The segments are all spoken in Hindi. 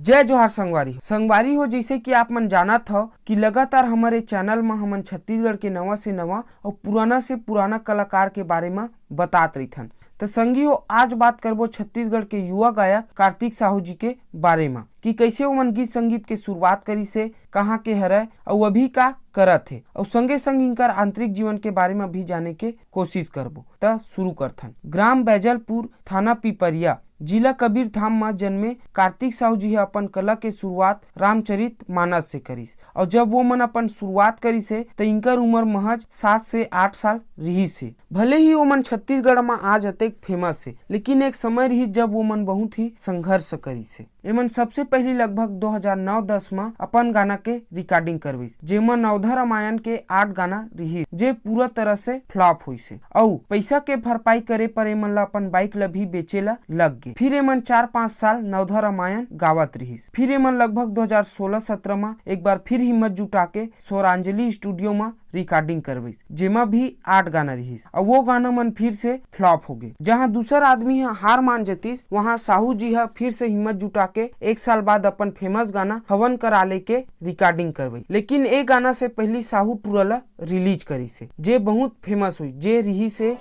जय जोहार संगवारी हो। जैसे कि आप मन जानत हो कि लगातार हमारे चैनल में हमन छत्तीसगढ़ के नवा से नवा और पुराना से पुराना कलाकार के बारे में बतात रहीथन। तो संगी हो, आज बात करबो छत्तीसगढ़ के युवा गायक कार्तिक साहू जी के बारे में कि कैसे ओमन गीत संगीत के शुरुआत करी से, कहाँ के हरय और अभी का करत है, और संगे संग इनकर आंतरिक जीवन के बारे में भी जाने के कोशिश करबो। त शुरू करथन। ग्राम बैजलपुर, थाना पिपरिया, जिला कबीर धाम में जन्मे कार्तिक साहू जी अपन कला के शुरुआत रामचरित मानस से करिस। और जब वो मन अपन शुरुआत करी से तो इनकर उम्र महज 7 से 8 साल रही से। भले ही वो मन छत्तीसगढ़ में आज अतेक फेमस है, लेकिन एक समय रही जब वो मन बहुत ही संघर्ष करी से। एमन सबसे पहले लगभग 2009-10 में अपन गाना के रिकॉर्डिंग करविस, जेमा नवधा रामायण के 8 गाना रही जे पूरा तरह से फ्लॉप हुई से। और पैसा के भरपाई करे पर एमन ला अपन बाइक ला भी बेचेला लग गए। फिर एमन 4-5 साल नवधा रामायण गावत रहीस। फिर एमन लगभग 2016-17 में एक बार फिर हिम्मत जुटा के स्वरांजलि स्टूडियो में रिकॉर्डिंग करवाइस, जेमा भी 8 गाना रहीस। और वो गाना मन फिर से फ्लॉप हो गए। जहाँ दूसर आदमी हार मान जतीस, वहाँ साहू जी फिर से हिम्मत जुटा के 1 साल बाद अपन फेमस गाना हवन कराले के रिकॉर्डिंग करवाई। लेकिन ए गाना से पहली साहू टूरला रिलीज करी से, जे बहुत फेमस हुई, जे रही से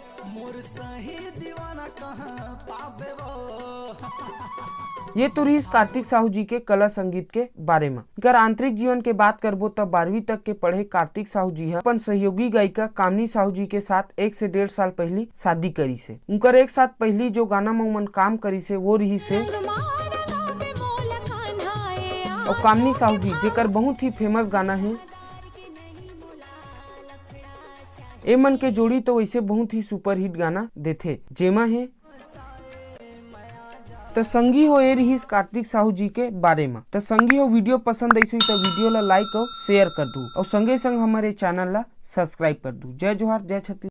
ये तो रही कार्तिक साहू जी के कला संगीत के बारे में। अगर आंतरिक जीवन के बात करबो तब 12वीं तक के पढ़े कार्तिक साहू जी अपन सहयोगी गायिका कामनी साहू जी के साथ 1 से 1.5 साल पहली शादी करी से। उनकर एक साथ पहली जो गाना में उमन काम करी से वो रही से और कामनी साहू जी, जेकर बहुत ही फेमस गाना है। ए मन के जोड़ी तो वैसे बहुत ही सुपरहिट गाना देथे, जेमा है तो संगी हो ये रही कार्तिक साहू जी के बारे में। तो संगी हो, वीडियो पसंद आई तो वीडियो ला लाइक और शेयर कर दू, और संगे संग हमारे चैनल ला सब्सक्राइब कर दू। जय जोहार, जय छत्तीसगढ़।